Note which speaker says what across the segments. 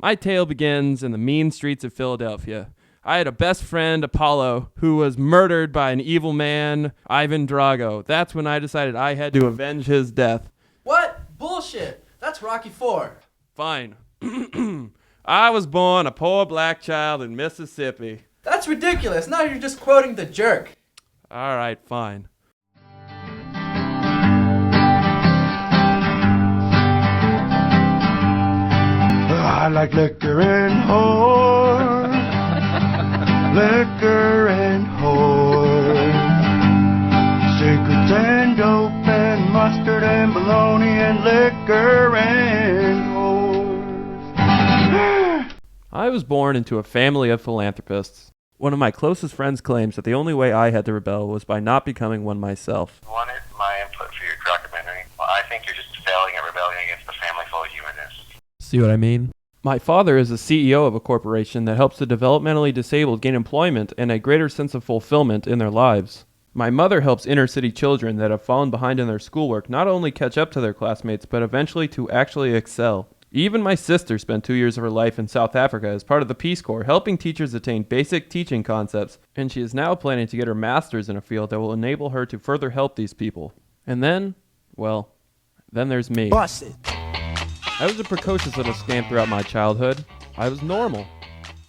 Speaker 1: My tale begins in the mean streets of Philadelphia. I had a best friend, Apollo, who was murdered by an evil man, Ivan Drago. That's when I decided I had to avenge his death.
Speaker 2: What? Bullshit. That's Rocky 4.
Speaker 1: Fine. I was born a poor black child in Mississippi.
Speaker 2: That's ridiculous. Now you're just quoting the jerk.
Speaker 1: All right, fine.
Speaker 3: I like liquor and whore, liquor and whore, cigarettes and dope and mustard and bologna and liquor and whore.
Speaker 1: I was born into a family of philanthropists. One of my closest friends claims that the only way I had to rebel was by not becoming one myself.
Speaker 4: Wanted my input for your documentary. Well, I think you're just failing at rebelling against the family full of humanists.
Speaker 1: See what I mean? My father is the CEO of a corporation that helps the developmentally disabled gain employment and a greater sense of fulfillment in their lives. My mother helps inner-city children that have fallen behind in their schoolwork not only catch up to their classmates, but eventually to actually excel. Even my sister spent 2 years of her life in South Africa as part of the Peace Corps, helping teachers attain basic teaching concepts, and she is now planning to get her master's in a field that will enable her to further help these people. And then, well, then there's me.
Speaker 2: Bust it.
Speaker 1: I was a precocious little scamp throughout my childhood. I was normal.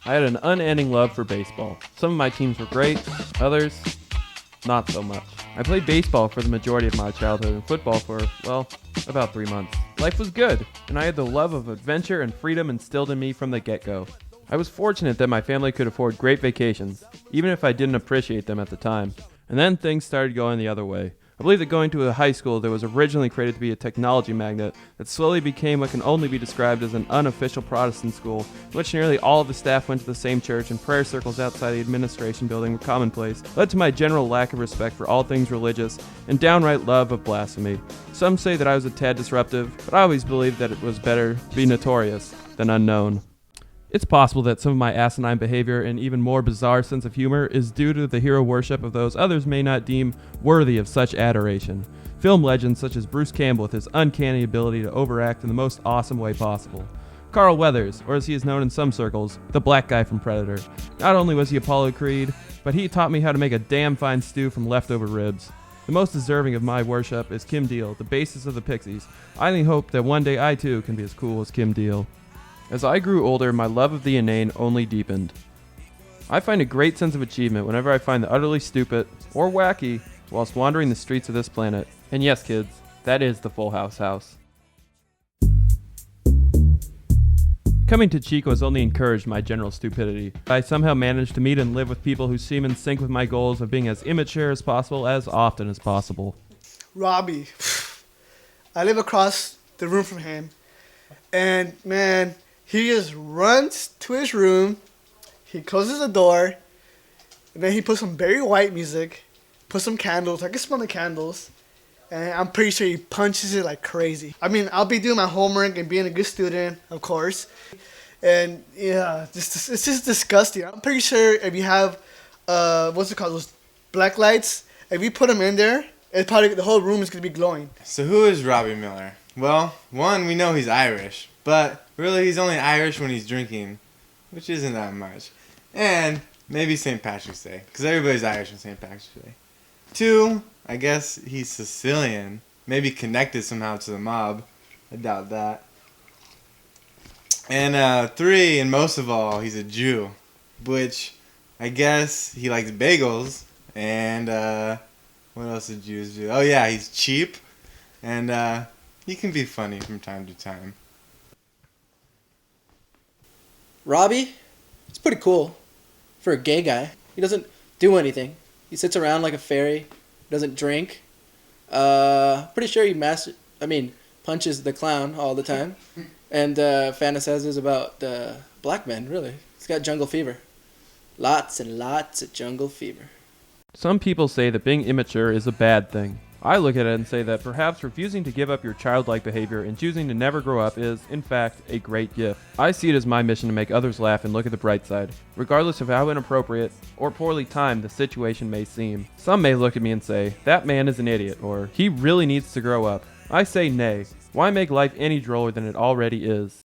Speaker 1: I had an unending love for baseball. Some of my teams were great, others, not so much. I played baseball for the majority of my childhood and football for, well, about 3 months. Life was good, and I had the love of adventure and freedom instilled in me from the get-go. I was fortunate that my family could afford great vacations, even if I didn't appreciate them at the time. And then things started going the other way. I believe that going to a high school that was originally created to be a technology magnet that slowly became what can only be described as an unofficial Protestant school, in which nearly all of the staff went to the same church and prayer circles outside the administration building were commonplace, led to my general lack of respect for all things religious and downright love of blasphemy. Some say that I was a tad disruptive, but I always believed that it was better to be notorious than unknown. It's possible that some of my asinine behavior and even more bizarre sense of humor is due to the hero worship of those others may not deem worthy of such adoration. Film legends such as Bruce Campbell with his uncanny ability to overact in the most awesome way possible. Carl Weathers, or as he is known in some circles, the black guy from Predator. Not only was he Apollo Creed, but he taught me how to make a damn fine stew from leftover ribs. The most deserving of my worship is Kim Deal, the bassist of the Pixies. I only hope that one day I too can be as cool as Kim Deal. As I grew older, my love of the inane only deepened. I find a great sense of achievement whenever I find the utterly stupid, or wacky, whilst wandering the streets of this planet. And yes, kids, that is the Full House house. Coming to Chico has only encouraged my general stupidity. I somehow managed to meet and live with people who seem in sync with my goals of being as immature as possible as often as possible.
Speaker 5: Robbie. I live across the room from him. And, man, he just runs to his room, he closes the door, and then he puts some Barry White music, puts some candles, I can smell the candles, and I'm pretty sure he punches it like crazy. I mean, I'll be doing my homework and being a good student, of course, and yeah, it's just disgusting. I'm pretty sure if you have, what's it called, those black lights, if you put them in there, it's probably, the whole room is going to be glowing.
Speaker 6: So who is Robbie Miller? Well, one, we know he's Irish, but really he's only Irish when he's drinking, which isn't that much. And maybe St. Patrick's Day, because everybody's Irish on St. Patrick's Day. Two, I guess he's Sicilian, maybe connected somehow to the mob. I doubt that. And three, and most of all, he's a Jew, which I guess he likes bagels, and what else do Jews do? Oh yeah, he's cheap, and he can be funny from time to time.
Speaker 2: Robbie? It's pretty cool. For a gay guy. He doesn't do anything. He sits around like a fairy. Doesn't drink. Pretty sure he punches the clown all the time. And fantasizes about black men, really. He's got jungle fever. Lots and lots of jungle fever.
Speaker 1: Some people say that being immature is a bad thing. I look at it and say that perhaps refusing to give up your childlike behavior and choosing to never grow up is, in fact, a great gift. I see it as my mission to make others laugh and look at the bright side, regardless of how inappropriate or poorly timed the situation may seem. Some may look at me and say, that man is an idiot, or he really needs to grow up. I say nay. Why make life any droller than it already is?